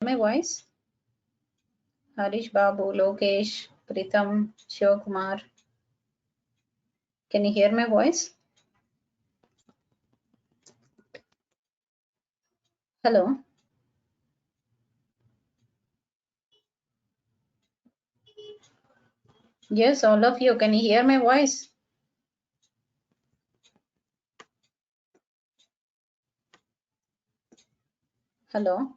my voice? Harish Babu, Lokesh, Pritam, Shivakumar. Can you hear my voice? Hello. Yes, all of you. Can you hear my voice? Hello.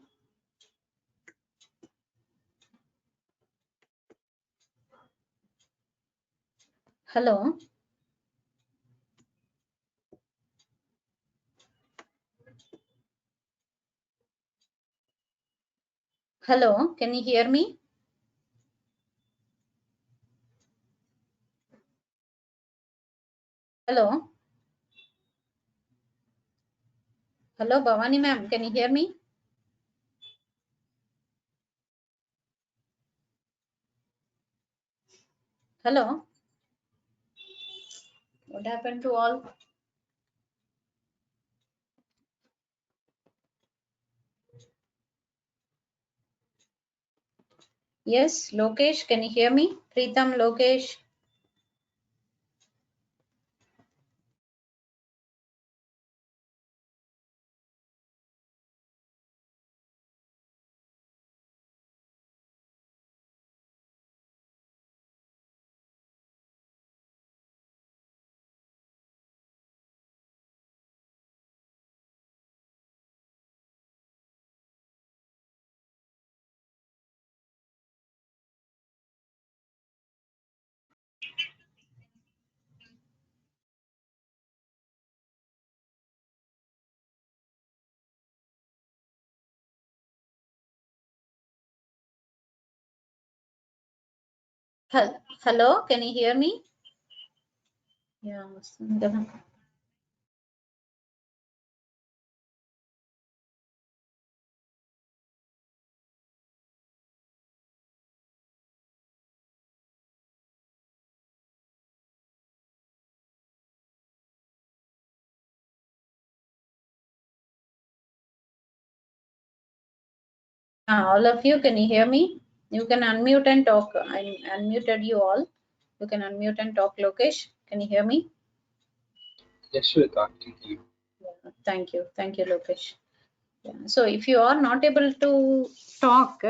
Hello. Hello. Can you hear me? Hello. Hello, Bhavani ma'am. Can you hear me? Hello. What happened to all? Yes, Lokesh, can you hear me? Pritam, Lokesh. Hello, can you hear me? Yeah. All of you, can you hear me? You can unmute and talk. I unmuted you all. You can unmute and talk, Lokesh. Can you hear me? Yes, Shweta, thank you. Yeah, thank you. Thank you, Lokesh. Yeah. So if you are not able to talk,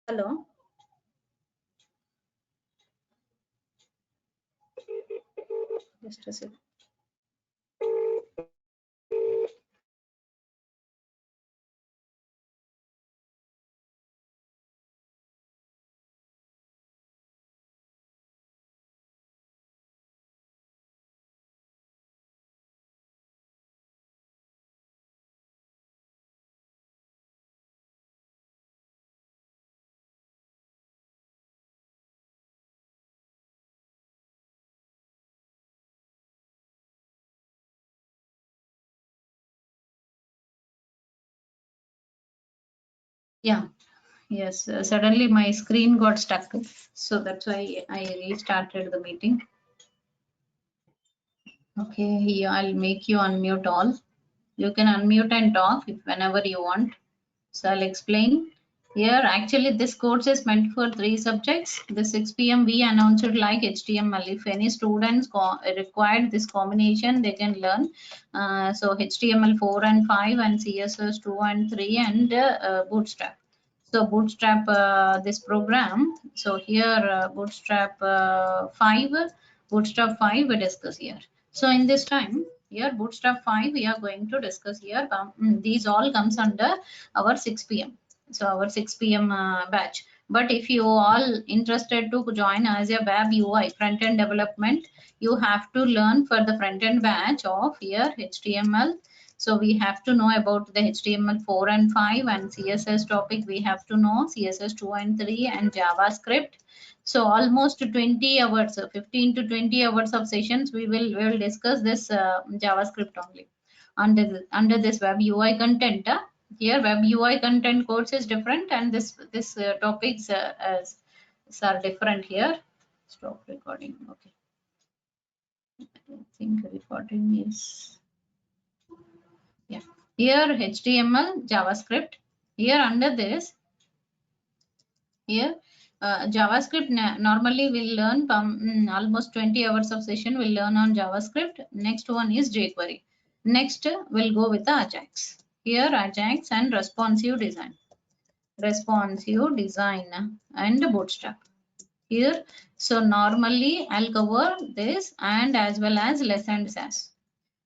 hello. Just a second. Yeah. Yes. Suddenly my screen got stuck, so that's why I restarted the meeting. Okay. Yeah, I'll make you unmute all. You can unmute and talk if whenever you want. So I'll explain. Here, actually, this course is meant for 3 subjects. The 6 p.m. we announced it like HTML. If any students required this combination, they can learn. So HTML 4 and 5 and CSS 2 and 3 and Bootstrap. So Bootstrap this program. So here Bootstrap 5 we discuss here. So in this time, here Bootstrap 5 we are going to discuss here. These all comes under our 6 p.m. So our 6 p.m. Batch. But if you all interested to join as a web UI front end development, you have to learn for the front end batch of here HTML. So we have to know about the HTML 4 and 5 and CSS topic. We have to know CSS 2 and 3 and JavaScript. So almost 20 hours, 15 to 20 hours of sessions, we will discuss this JavaScript only under this web UI content. Here web UI content course is different, and this topics are different here. Stop recording. Okay. I think recording is, yeah. Here HTML, JavaScript. Here under this, here JavaScript normally we'll learn from almost 20 hours of session we'll learn on JavaScript. Next one is jQuery. Next we'll go with the Ajax. Here Ajax and responsive design and Bootstrap. Here, so normally I'll cover this and as well as lesson SAS.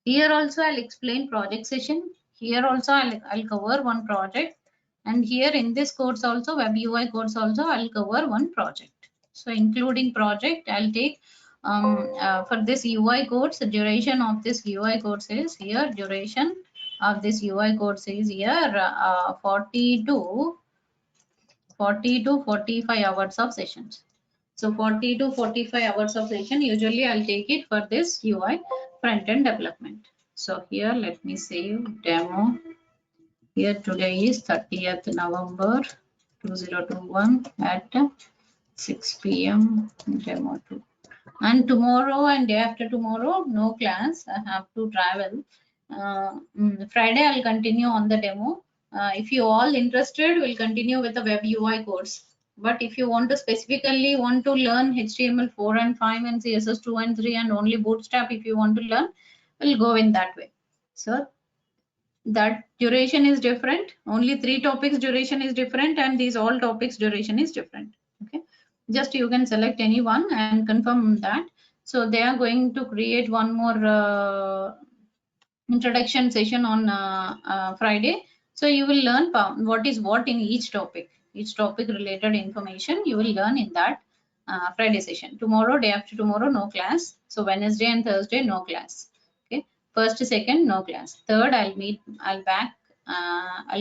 Here also I'll explain project session. Here also I'll cover one project, and here in this course also web UI course also I'll cover one project. So including project I'll take for this UI course, the duration of this UI course is here, duration of this UI course is here 40 to 45 hours of sessions. So 40 to 45 hours of session, usually I'll take it for this UI front-end development. So here, let me save demo. Here today is 30th November 2021 at 6 p.m. demo 2. And tomorrow and day after tomorrow, no class. I have to travel. Friday, I'll continue on the demo. If you all interested, we'll continue with the web UI course. But if you want to specifically want to learn HTML 4 and 5 and CSS 2 and 3 and only Bootstrap, if you want to learn, we'll go in that way. So that duration is different. Only 3 topics duration is different, and these all topics duration is different. Okay, just you can select any one and confirm that. So they are going to create one more introduction session on Friday. So you will learn what is what in each topic related information you will learn in that Friday session. Tomorrow, day after tomorrow, no class. So Wednesday and Thursday, no class. Okay, first, second, no class. Third, I'll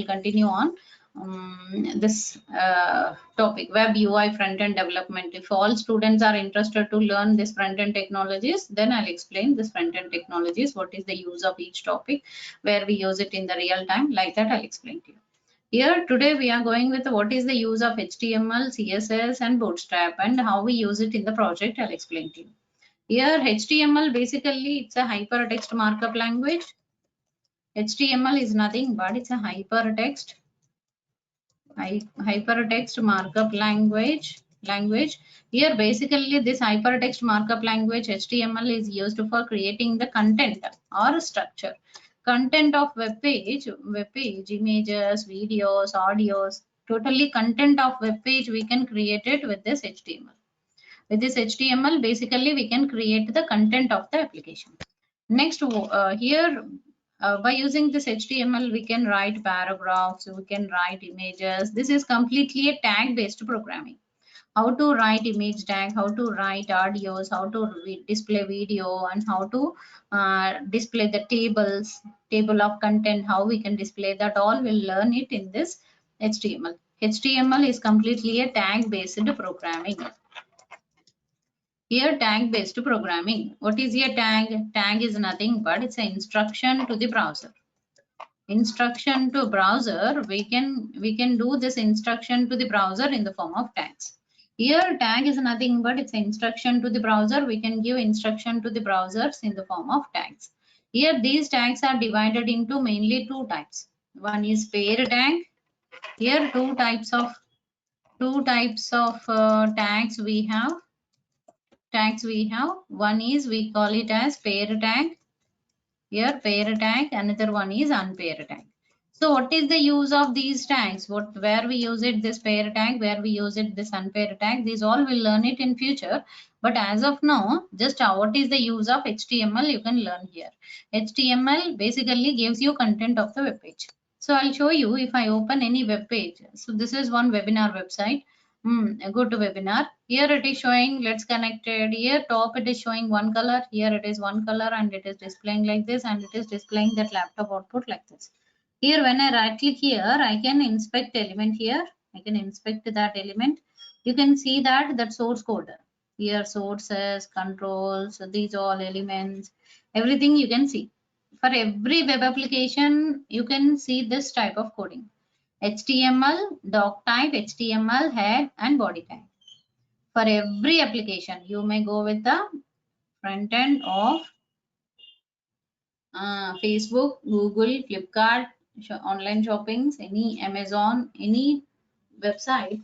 continue on this topic, web UI front-end development. If all students are interested to learn this front-end technologies, then I'll explain this front-end technologies, what is the use of each topic, where we use it in the real time, like that I'll explain to you. Here today we are going with what is the use of HTML, CSS and Bootstrap and how we use it in the project. I'll explain to you. Here HTML basically it's a hypertext markup language. HTML is nothing but it's a hypertext markup language. Here basically this hypertext markup language HTML is used for creating the content or structure. Content of web page, images, videos, audios, totally content of web page we can create it with this HTML. With this HTML, basically we can create the content of the application. Next, here by using this HTML, we can write paragraphs, we can write images. This is completely a tag-based programming. How to write image tag, how to write audios, how to display video, and how to display the table of content, how we can display that, all we'll learn it in this HTML. HTML is completely a tag-based programming. Here tag-based programming. What is a tag? Tag is nothing but it's an instruction to the browser. instruction to browser, we can do this instruction to the browser in the form of tags. Here tag is nothing but it's an instruction to the browser. We can give instruction to the browsers in the form of tags. Here these tags are divided into mainly two types. One is pair tag. Here two types of tags we have. One is we call it as pair tag. Here pair tag, another one is unpair tag. So what is the use of these tags? Where we use it, this pair tag, where we use it, this unpair tag, these all will learn it in future. But as of now, just what is the use of HTML you can learn here. HTML basically gives you content of the web page. So I'll show you if I open any web page. So this is one webinar website. Go to webinar. Here it is showing let's connected. Here top it is showing one color. Here it is one color and it is displaying like this, and it is displaying that laptop output like this. Here when I right click here, I can inspect element here. I can inspect that element. You can see that source code. Here sources, controls, these all elements, everything you can see. For every web application, you can see this type of coding. HTML, doc type, HTML, head and body tag. For every application, you may go with the front end of Facebook, Google, Flipkart, online shoppings, any Amazon, any website,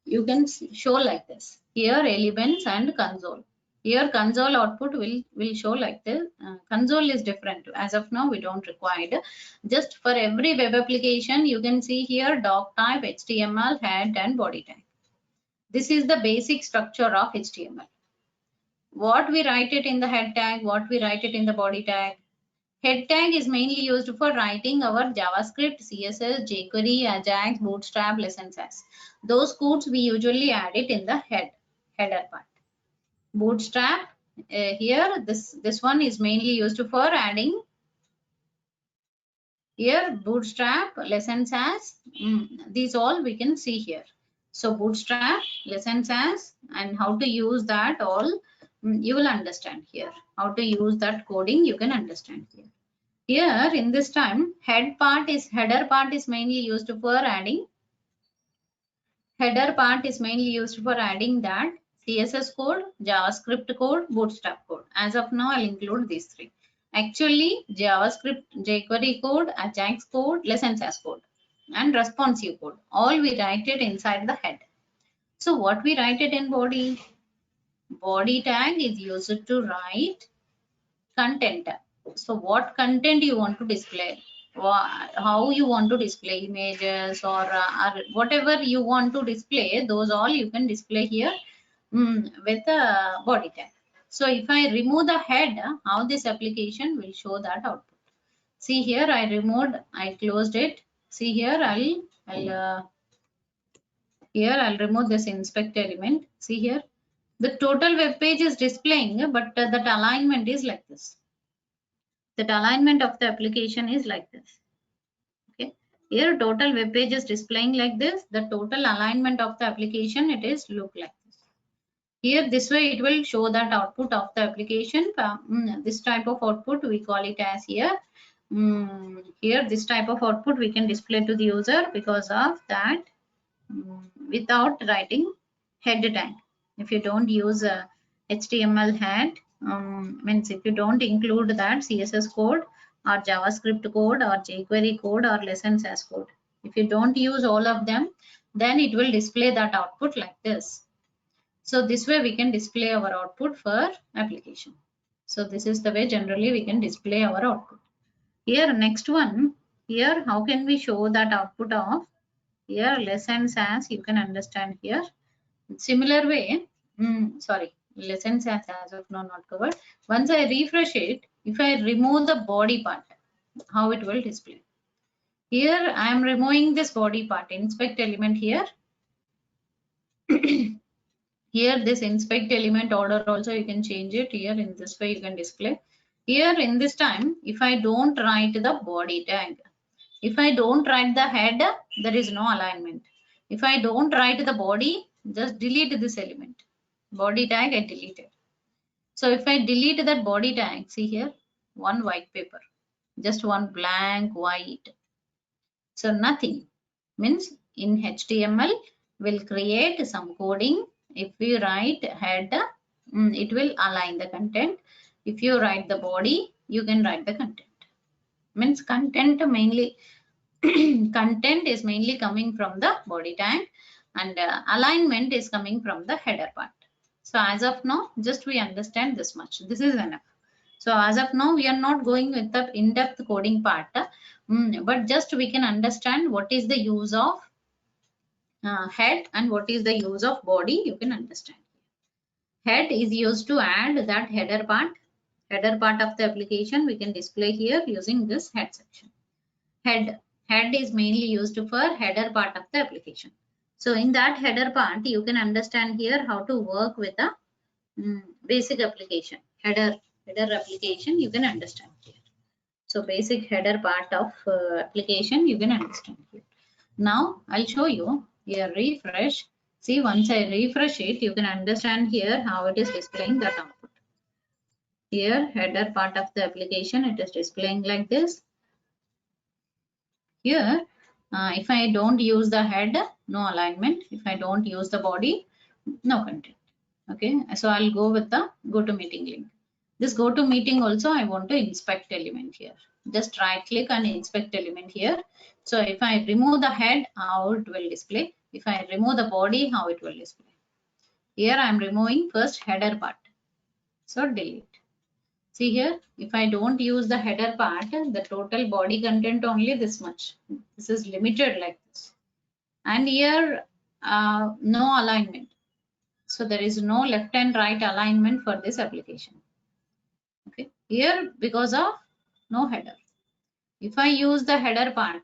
you can show like this. Here elements and console. Here console output will show like this. Console is different. As of now, we don't require it. Just for every web application, you can see here doc type, HTML, head and body tag. This is the basic structure of HTML. What we write it in the head tag, what we write it in the body tag. Head tag is mainly used for writing our JavaScript, CSS, jQuery, Ajax, Bootstrap, lessons as. Those codes we usually add it in the header part. Bootstrap, here this one is mainly used for adding. Here Bootstrap, lessons as, these all we can see here. So Bootstrap, lessons as, and how to use that all you will understand here. How to use that coding you can understand here. Here in this time, header part is mainly used for adding. Header part is mainly used for adding that CSS code, JavaScript code, Bootstrap code. As of now, I'll include these three. Actually, JavaScript, jQuery code, Ajax code, lessons as code, and responsive code. All we write it inside the head. So what we write it in body? Body tag is used to write content. So what content you want to display, how you want to display images or whatever you want to display, those all you can display here with a body tag. So if I remove the head, how this application will show that output. See here I closed it. See here I'll remove this inspect element. See here the total web page is displaying, but that alignment is like this. That alignment of the application is like this. Okay, here total web page is displaying like this. The total alignment of the application, it is look like this. Here this way it will show that output of the application. This type of output we call it as here. Here this type of output we can display to the user because of that without writing head tag. If you don't use a HTML head, means if you don't include that CSS code or JavaScript code or jQuery code or lessons as code, if you don't use all of them, then it will display that output like this. So this way we can display our output for application. So this is the way generally we can display our output. Here next one, here how can we show that output of here lessons as, you can understand here. Similar way, lessons as of now not covered. Once I refresh it, if I remove the body part, how it will display. Here I am removing this body part, inspect element here. Here this inspect element order also you can change it. Here in this way you can display. Here in this time, if I don't write the body tag, if I don't write the head, there is no alignment. If I don't write the body, just delete this element. Body tag I deleted. So if I delete that body tag, see here, one white paper. Just one blank white. So nothing. Means in HTML, we'll create some coding. If we write head, it will align the content. If you write the body, you can write the content. Means content mainly, content is mainly coming from the body tag, and alignment is coming from the header part. So as of now, just we understand this much. This is enough. So as of now, we are not going with the in-depth coding part, but just we can understand what is the use of head and what is the use of body. You can understand. Head is used to add that header part of the application. We can display here using this head section. Head is mainly used for header part of the application. So in that header part, you can understand here how to work with a basic application. Header application you can understand here. So basic header part of application you can understand here. Now I'll show you here. Refresh. See, once I refresh it, you can understand here how it is displaying that output. Here header part of the application, it is displaying like this. Here if I don't use the head, no alignment. If I don't use the body, no content. Okay, so I'll go with the GoToMeeting link. This GoToMeeting also I want to inspect element here. Just right click and inspect element here. So if I remove the head, how it will display. If I remove the body, how it will display. Here I am removing first header part. So delete. See here, if I don't use the header part, the total body content only this much. This is limited like this. And here no alignment. So there is no left and right alignment for this application. Okay, here because of no header. If I use the header part,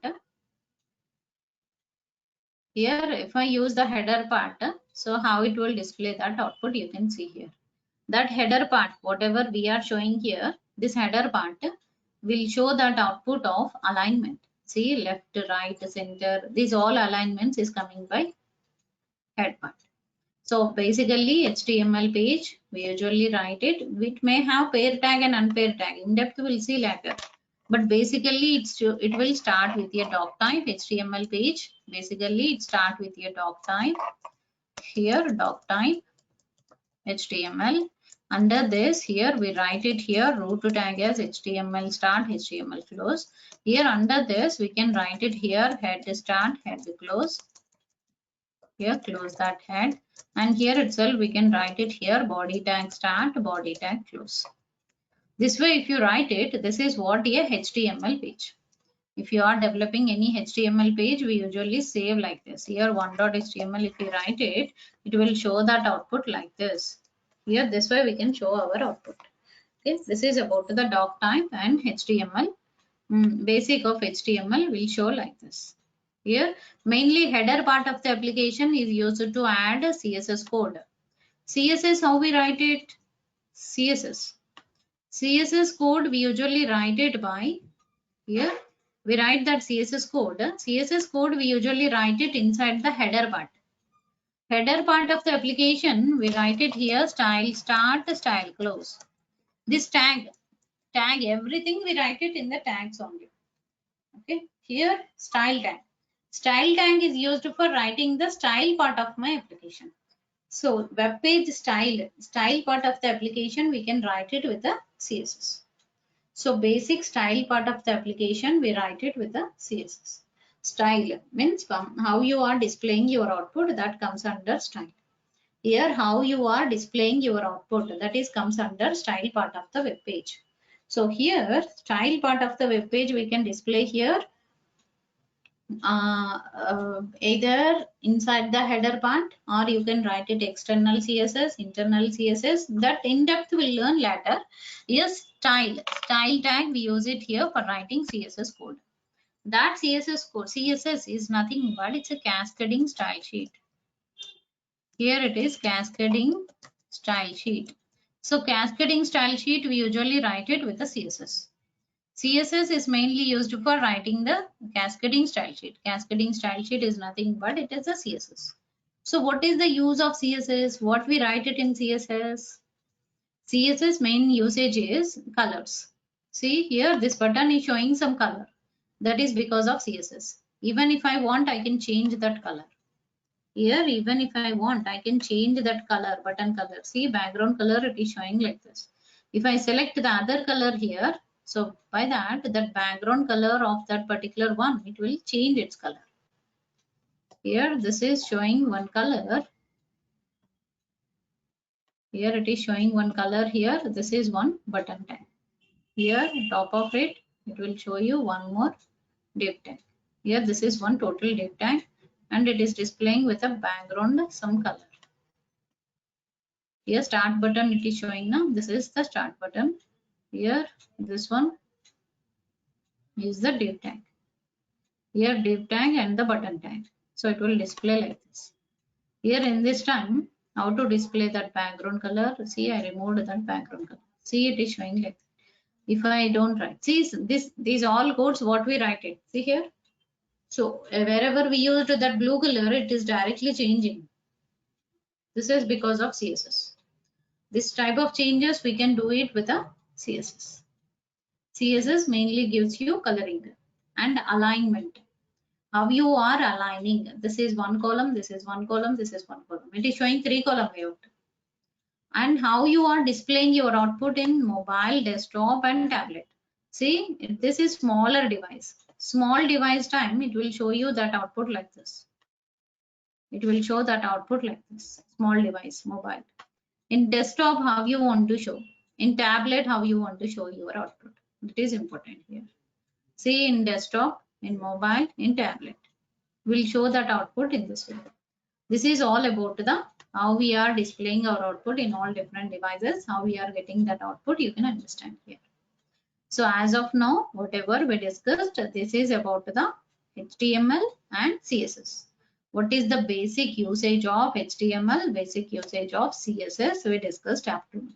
here if I use the header part, so how it will display that output you can see here. That header part, whatever we are showing here, this header part will show that output of alignment. See, left, right, center, these all alignments is coming by head part. So basically HTML page, we usually write it. It may have pair tag and unpaired tag. In depth we'll see later. But basically it will start with your doc type HTML page. Basically it start with your doc type. Here doc type HTML. Under this here we write it here root tag as HTML start, HTML close. Here under this we can write it here head start, head close. Here close that head, and here itself we can write it here body tag start, body tag close. This way if you write it, this is what a HTML page. If you are developing any HTML page, we usually save like this. Here one.html, if you write it, it will show that output like this. Here this way we can show our output. Okay, this is about the doc type and HTML. Basic of HTML will show like this. Here mainly header part of the application is used to add CSS code. CSS, how we write it? CSS code we usually write it by here. We write that CSS code. CSS code we usually write it inside the header part. Header part of the application we write it here style start, style close. This tag everything we write it in the tags only. Okay, here style tag. Style tag is used for writing the style part of my application. So web page style part of the application we can write it with a CSS. So basic style part of the application we write it with a CSS. Style means how you are displaying your output, that comes under style. Here how you are displaying your output, that is comes under style part of the web page. So here style part of the web page we can display here either inside the header part, or you can write it external CSS, internal CSS. That in depth we'll learn later. Yes, style tag we use it here for writing CSS code. That CSS code, CSS is nothing but it's a cascading style sheet. Here it is cascading style sheet. So cascading style sheet we usually write it with a CSS. CSS is mainly used for writing the cascading style sheet. Cascading style sheet is nothing but it is a CSS. So what is the use of CSS? What we write it in CSS? CSS main usage is colors. See here, this button is showing some color. That is because of CSS. Even if I want, I can change that color. Here, even if I want, I can change that color, button color. See, background color, it is showing like this. If I select the other color here, so by that background color of that particular one, it will change its color. Here, this is showing one color. Here, it is showing one color here. This is one button tag. Here, top of it, it will show you one more div tag. Here, this is one total div tag, and it is displaying with a background some color. Here start button it is showing now. This is the start button. Here this one is the div tag. Here div tag and the button tag. So it will display like this. Here in this time, how to display that background color? See, I removed that background color. See, it is showing like this. If I don't write, see these all codes what we write it. See here. So wherever we used that blue color, it is directly changing. This is because of CSS. This type of changes we can do it with a CSS. CSS mainly gives you coloring and alignment. How you are aligning. This is one column, this is one column, this is one column. It is showing 3-column layout. And how you are displaying your output in mobile, desktop and tablet. See, if this is smaller device. Small device time, it will show you that output like this. It will show that output like this. Small device, mobile. In desktop, how you want to show. In tablet, how you want to show your output. It is important here. See, in desktop, in mobile, in tablet. We'll show that output in this way. This is all about the how we are displaying our output in all different devices, how we are getting that output, you can understand here. So as of now, whatever we discussed, this is about the HTML and CSS. What is the basic usage of HTML, basic usage of CSS we discussed up to now.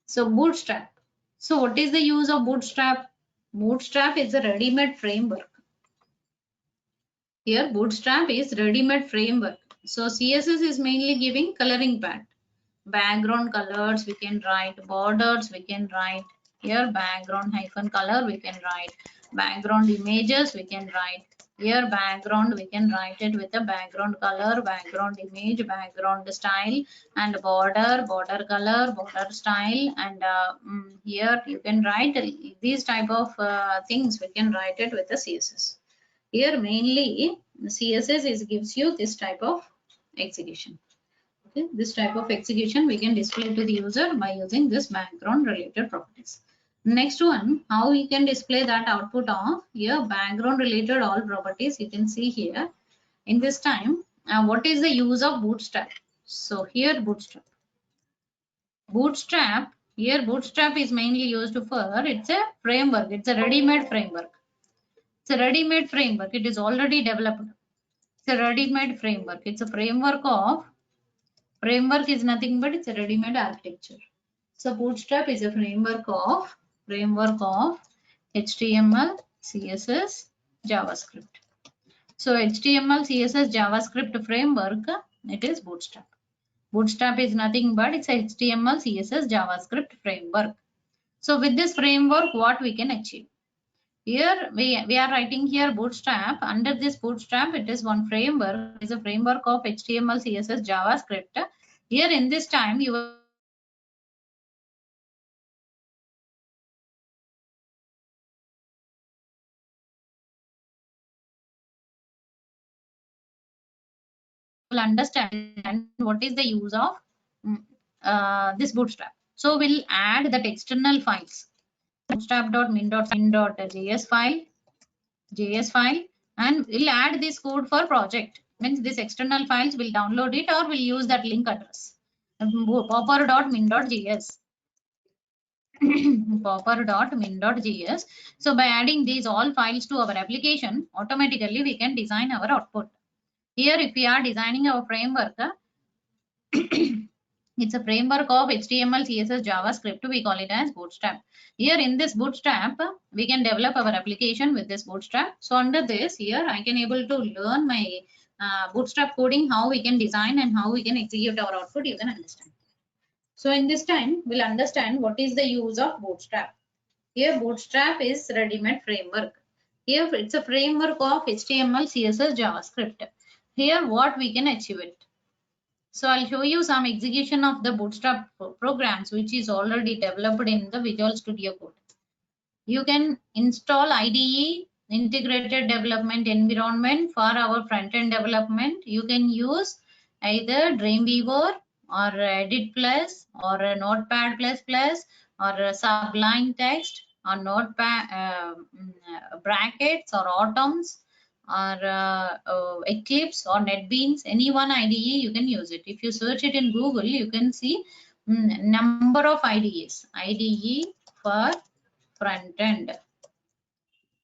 So Bootstrap. So what is the use of Bootstrap? Bootstrap is a ready-made framework. Here Bootstrap is ready-made framework. So CSS is mainly giving coloring part. Background colors we can write, borders we can write. Here background hyphen color we can write. Background images we can write. Here background we can write it with a background color, background image, background style, and border color, border style, and here you can write these type of things we can write it with the CSS. Here mainly CSS gives you this type of execution. Okay, this type of execution we can display to the user by using this background related properties. Next one, how we can display that output of here background related all properties. You can see here in this time what is the use of Bootstrap. So here Bootstrap here Bootstrap is mainly used for, it's a framework, it's a ready-made framework. It's a ready-made framework, it is already developed. It's a ready-made framework. It's a framework is nothing but it's a ready-made architecture. So Bootstrap is a framework of HTML, CSS, JavaScript. So HTML, CSS, JavaScript framework, it is Bootstrap. Bootstrap is nothing but it's a HTML, CSS, JavaScript framework. So with this framework, what we can achieve? Here we are writing here Bootstrap. Under this Bootstrap, it is one framework. It is a framework of HTML, CSS, JavaScript. Here in this time, you will understand what is the use of this Bootstrap. So we'll add that external files. Bootstrap.min.js file, and we'll add this code for project. Means this external files will download it or we'll use that link address. Popper.min.js. Popper.min.js. So by adding these all files to our application, automatically we can design our output. Here if we are designing our framework, it's a framework of HTML, CSS, JavaScript. We call it as Bootstrap. Here in this Bootstrap, we can develop our application with this Bootstrap. So under this, here I can able to learn my Bootstrap coding, how we can design and how we can execute our output. You can understand. So in this time, we'll understand what is the use of Bootstrap. Here Bootstrap is ready-made framework. Here it's a framework of HTML, CSS, JavaScript. Here what we can achieve it. So I'll show you some execution of the Bootstrap programs which is already developed in the Visual Studio Code. You can install IDE, integrated development environment, for our front-end development. You can use either Dreamweaver or Edit Plus or Notepad++ or Sublime Text or Notepad brackets or Atoms or Eclipse or NetBeans. Any one IDE you can use it. If you search it in Google, you can see number of IDEs. IDE for front-end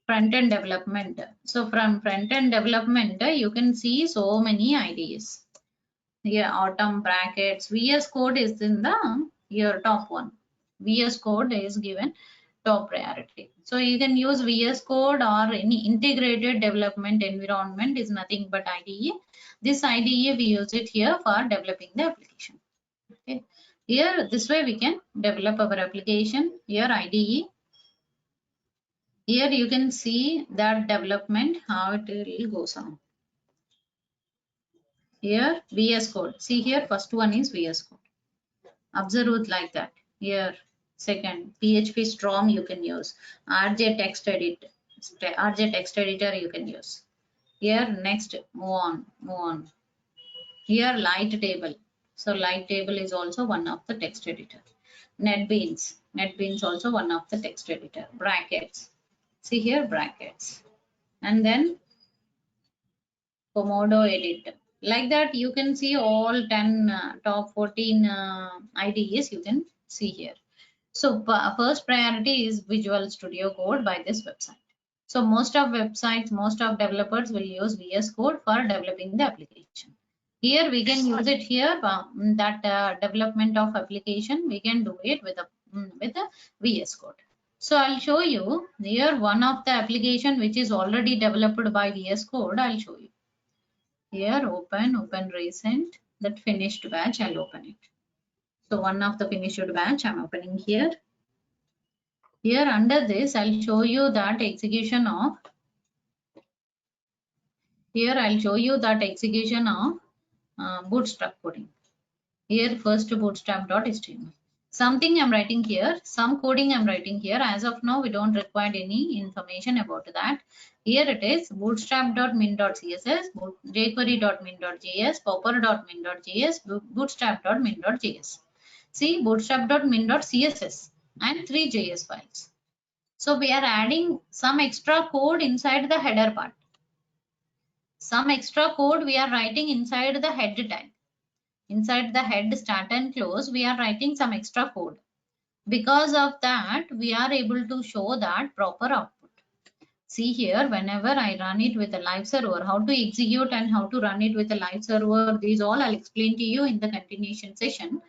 development. So from front-end development, you can see so many IDEs. Here, Atom, brackets, VS Code is in the your top one. VS Code is given top priority. So you can use VS Code or any integrated development environment is nothing but IDE. This IDE we use it here for developing the application. Okay. Here, this way we can develop our application. Here IDE. Here you can see that development, how it really goes on. Here VS Code. See here, first one is VS Code. Observe it like that. Here, second, PHP Storm you can use. RJ Text Editor you can use. Here, next, move on. Here, Light Table. So Light Table is also one of the text editor. NetBeans also one of the text editor. Brackets. See here, brackets. And then Komodo Edit. Like that, you can see all 10 top 14 IDEs you can see here. So first priority is Visual Studio Code by this website. So most of websites, most of developers will use VS Code for developing the application. Here we can use it here, that development of application, we can do it with a VS Code. So I'll show you here one of the application which is already developed by VS Code. I'll show you. Here open recent, that finished batch, I'll open it. So one of the finished batch I'm opening here. Here under this, I'll show you that execution of, Bootstrap coding. Here first bootstrap.html. Something I'm writing here, some coding I'm writing here. As of now, we don't require any information about that. Here it is bootstrap.min.css, jquery.min.js, popper.min.js, bootstrap.min.js. See bootstrap.min.css and 3 JS files. So we are adding some extra code inside the header part. Some extra code we are writing inside the head tag. Inside the head start and close, we are writing some extra code. Because of that, we are able to show that proper output. See here, whenever I run it with a live server, how to execute and how to run it with a live server, these all I'll explain to you in the continuation session.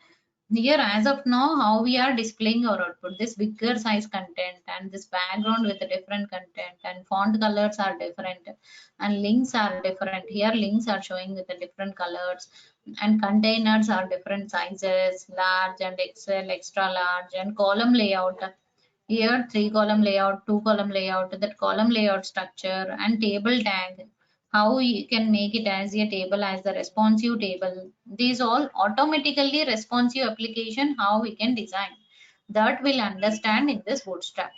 Here, as of now, how we are displaying our output, this bigger size content and this background with a different content and font colors are different and links are different. Here links are showing with the different colors and containers are different sizes, large and XL, extra large, and column layout. Here 3 column layout, 2 column layout, that column layout structure and table tag. How you can make it as a table, as the responsive table. These all automatically responsive application, how we can design. That we'll understand in this Bootstrap.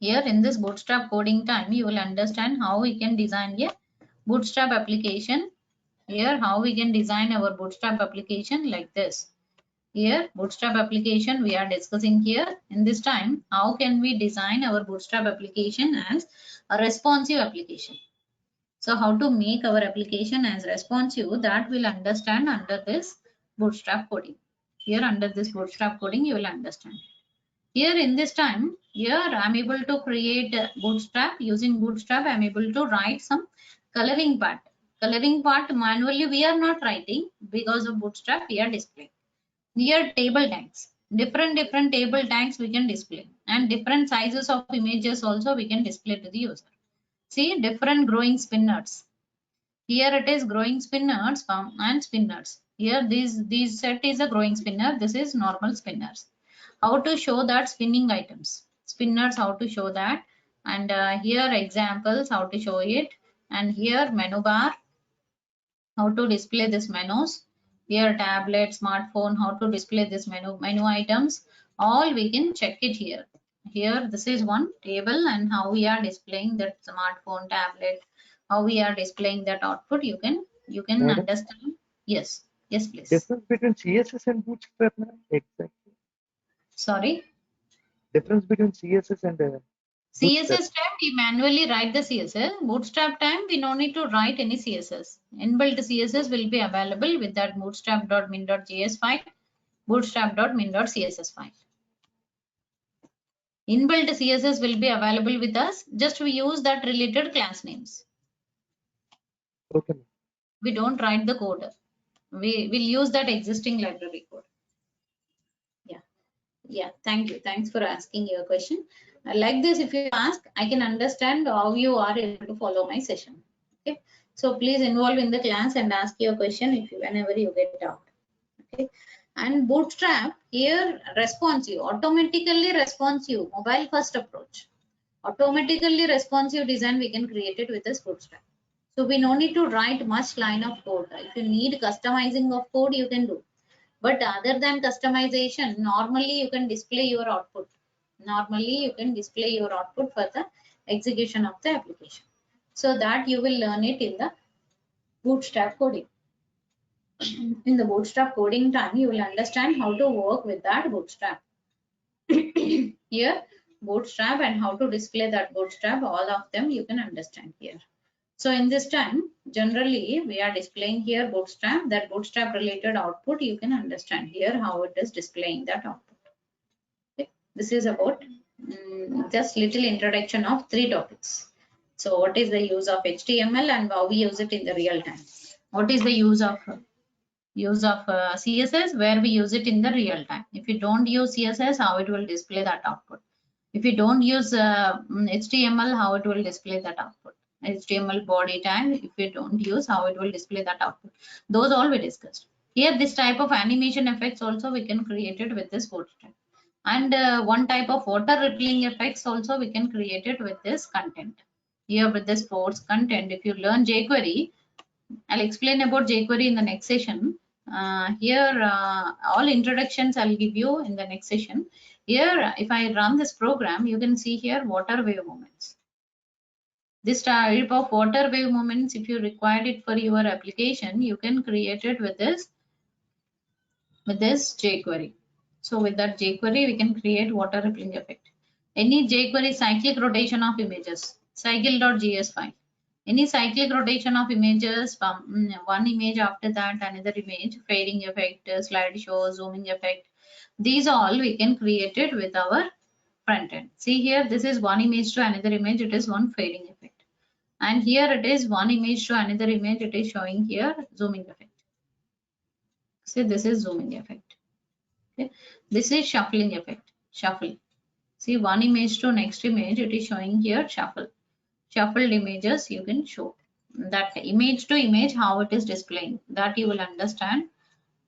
Here in this Bootstrap coding time, you will understand how we can design a Bootstrap application. Here how we can design our Bootstrap application like this. Here Bootstrap application we are discussing here. In this time, how can we design our Bootstrap application as a responsive application. So how to make our application as responsive, that will understand under this Bootstrap coding. Here under this Bootstrap coding you will understand. Here in this time, here I'm able to create Bootstrap. Using Bootstrap I'm able to write some coloring part. Coloring part manually we are not writing, because of Bootstrap we are displaying. Here table tags, different table tags we can display, and different sizes of images also we can display to the user. See different growing spinners. Here it is growing spinners and spinners. Here this set is a growing spinner. This is normal spinners. How to show that spinning items. spinners, how to show that, and here examples how to show it, and here menu bar, how to display this menus. Here tablet, smartphone, how to display this menu items. All we can check it here. Here this is one table, and how we are displaying that smartphone, tablet, how we are displaying that output. You can Madam, understand. Yes, yes, please. difference between CSS and Bootstrap, ma'am? Exactly. Sorry. Difference between CSS and Bootstrap. CSS time we manually write the CSS. Bootstrap time we no need to write any CSS. Inbuilt CSS will be available with that bootstrap.min.js file, bootstrap.min.css file. Inbuilt CSS will be available with us. Just we use that related class names. Okay, ma'am. We don't write the code. We will use that existing library code. Yeah, thank you. Thanks for asking your question. Like this, if you ask, I can understand how you are able to follow my session. Okay, so please involve in the class and ask your question whenever you get doubt. Okay, and Bootstrap here responsive, automatically responsive, mobile first approach. Automatically responsive design we can create it with this Bootstrap. So we no need to write much line of code. If you need customizing of code, you can do. But other than customization, normally you can display your output. Normally you can display your output for the execution of the application. So that you will learn it in the Bootstrap coding. In the Bootstrap coding time, you will understand how to work with that Bootstrap. Here, Bootstrap and how to display that Bootstrap, all of them you can understand here. So in this time, generally we are displaying here Bootstrap, that Bootstrap related output you can understand here how it is displaying that output. Okay. This is about just little introduction of 3 topics. So what is the use of HTML and how we use it in the real time? What is the use of CSS, where we use it in the real time? If you don't use CSS, how it will display that output? If you don't use HTML, how it will display that output? HTML body tag, if you don't use, how it will display that output? Those all we discussed. Here, this type of animation effects also we can create it with this Bootstrap. And one type of water rippling effects also we can create it with this content. Here with this force content, if you learn jQuery, I'll explain about jQuery in the next session. Here, all introductions I'll give you in the next session. Here, if I run this program, you can see here water wave movements. This type of water wave movements, if you require it for your application, you can create it with this jQuery. So with that jQuery, we can create water rippling effect. Any jQuery cyclic rotation of images, cycle.js file. Any cyclic rotation of images from one image after that another image, fading effect, slideshow, zooming effect. These all we can create it with our front end. See here, this is one image to another image, it is one fading effect. And here it is one image to another image, it is showing here zooming effect. See, this is zooming effect. Okay. This is shuffling effect. Shuffle. See, one image to next image, it is showing here shuffle. Shuffled images you can show. That image to image, how it is displaying. That you will understand.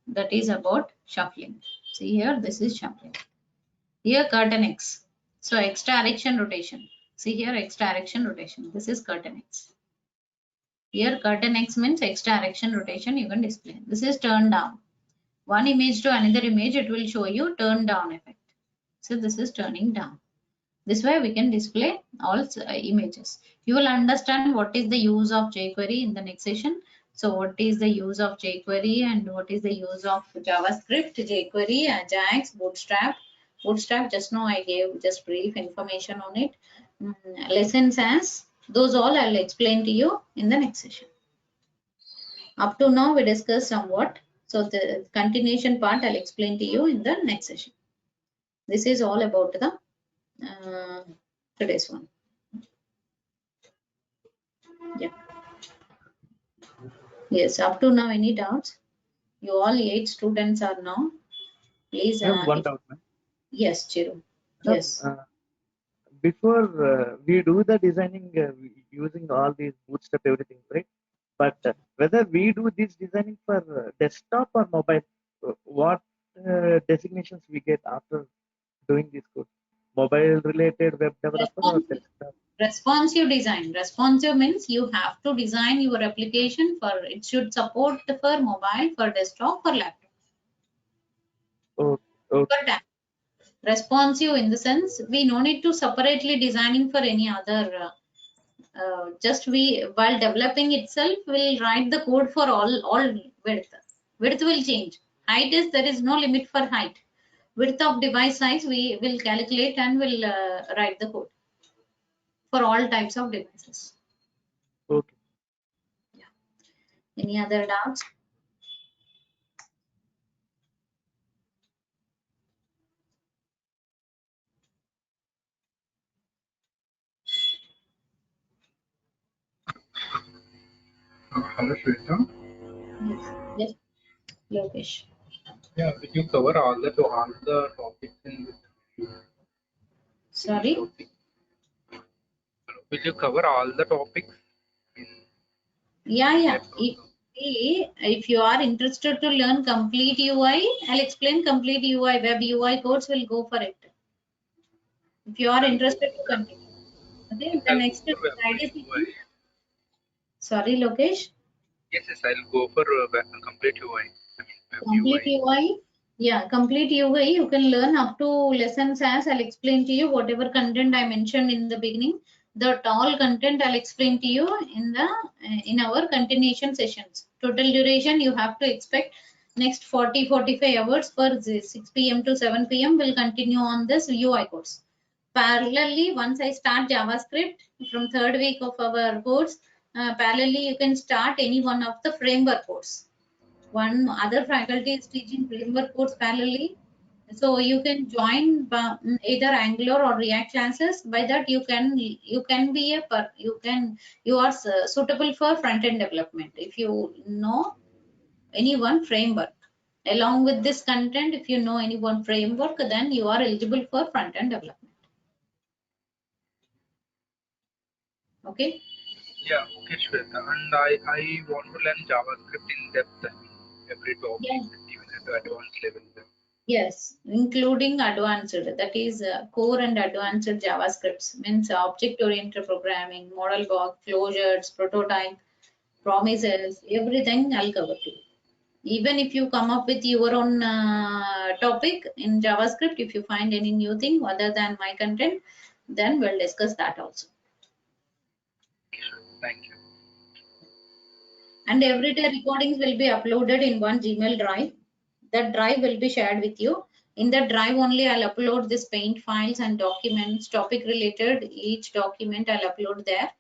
That is about shuffling. See here, this is shuffling. Here curtain X. So X direction rotation. See here, X direction rotation. This is curtain X. Here curtain X means X direction rotation you can display. This is turn down. One image to another image, it will show you turn down effect. So this is turning down. This way we can display all images. You will understand what is the use of jQuery in the next session. So what is the use of jQuery and what is the use of JavaScript, jQuery, Ajax, Bootstrap. Bootstrap, just now I gave just brief information on it. Lessons as those all I'll explain to you in the next session. Up to now we discussed somewhat. So the continuation part I'll explain to you in the next session. This is all about the today's one. Yeah. Yes, up to now, any doubts? You all 8 students are now. Please. I have one doubt, ma'am. Yes, Chiru. Ma'am, Yes. Before we do the designing using all these Bootstrap everything, right? But whether we do this designing for desktop or mobile, what designations we get after doing this code? mobile related web developer or desktop? Responsive design. Responsive means you have to design your application for it should support for mobile, for desktop, for laptop, Okay. Okay. for tablet. Responsive in the sense we no need to separately designing for any other. Just we while developing itself will write the code for all width. Width will change. Height is there is no limit for height. Width of device size we will calculate and will write the code for all types of devices. Okay. Any other doubts? Hello, Shweta. Yes. Yes. Lokesh. Yeah, will you cover all the topics in this? Sorry. Will you cover all the topics in Yeah. that also? If you are interested to learn complete UI, I'll explain complete UI. Web UI course will go for it. If you are interested to continue. Okay. Yes, The I'll next go for web Friday UI. session. Sorry, Lokesh. Yes, I'll go for complete UI. I mean, web Complete UI. UI. Yeah, complete UI. You can learn up to lessons as I'll explain to you whatever content I mentioned in the beginning. That all content I'll explain to you in our continuation sessions. Total duration you have to expect next 40-45 hours for 6 p.m. to 7 p.m. will continue on this UI course. Parallelly, once I start JavaScript from third week of our course, parallelly you can start any one of the framework course. One other faculty is teaching framework course parallelly, so you can join either Angular or React classes. By that you can be you are suitable for front end development if you know any one framework. Along with this content, if you know any one framework, then you are eligible for front end development. Okay. Yeah, okay, Shweta. And I want to learn JavaScript in depth, I mean, every topic, Yes. even at the advanced level. Yes, including advanced, that is core and advanced JavaScripts, means object-oriented programming, model block, closures, prototype, promises, everything I'll cover to you. Even if you come up with your own topic in JavaScript, if you find any new thing other than my content, then we'll discuss that also. Thank you. And everyday recordings will be uploaded in one Gmail drive. That drive will be shared with you. In that drive only I'll upload this paint files and documents, topic related, each document I'll upload there.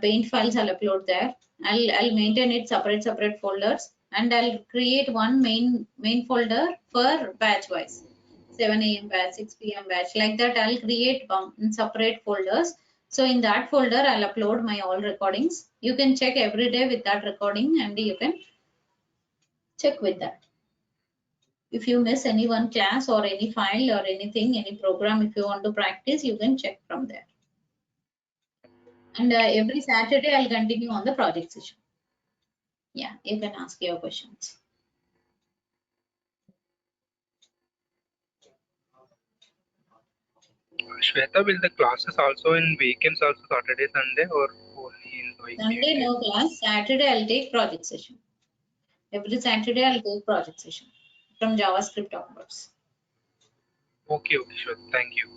Paint files I'll upload there. I'll maintain it separate folders, and I'll create one main folder for batch wise. 7 a.m. batch, 6 p.m. batch, like that I'll create separate folders. So in that folder I'll upload my all recordings. You can check every day with that recording and you can check with that. If you miss any one class or any file or anything, any program, if you want to practice, you can check from there. And every Saturday, I'll continue on the project session. Yeah, you can ask your questions. Shweta, will the classes also in weekends, also Saturday, Sunday, or only in Sunday, weekdays? no class. Saturday, I'll take project session. Every Saturday, I'll take project session from JavaScript onwards. Okay, sure. Thank you.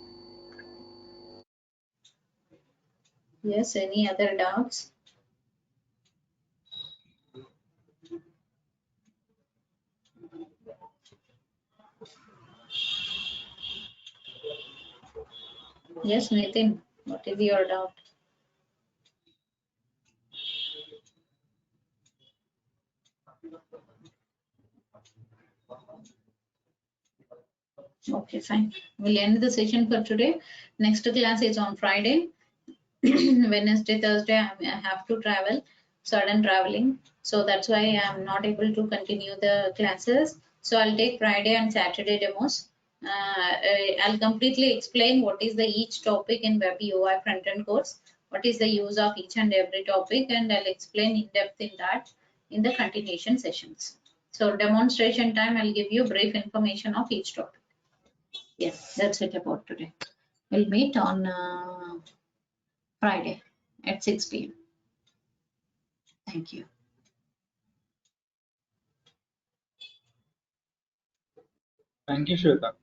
Yes, any other doubts? Yes, Nitin, what is your doubt? Okay, fine. We'll end the session for today. Next class is on Friday. Wednesday, Thursday, I have to travel, sudden traveling. So that's why I'm not able to continue the classes. So I'll take Friday and Saturday demos. I'll completely explain what is the each topic in Web UI front-end course, what is the use of each and every topic, and I'll explain in depth in that in the continuation sessions. So demonstration time, I'll give you brief information of each topic. Yes, that's it about today. We'll meet on Friday at 6 p.m. Thank you. Thank you, Shweta.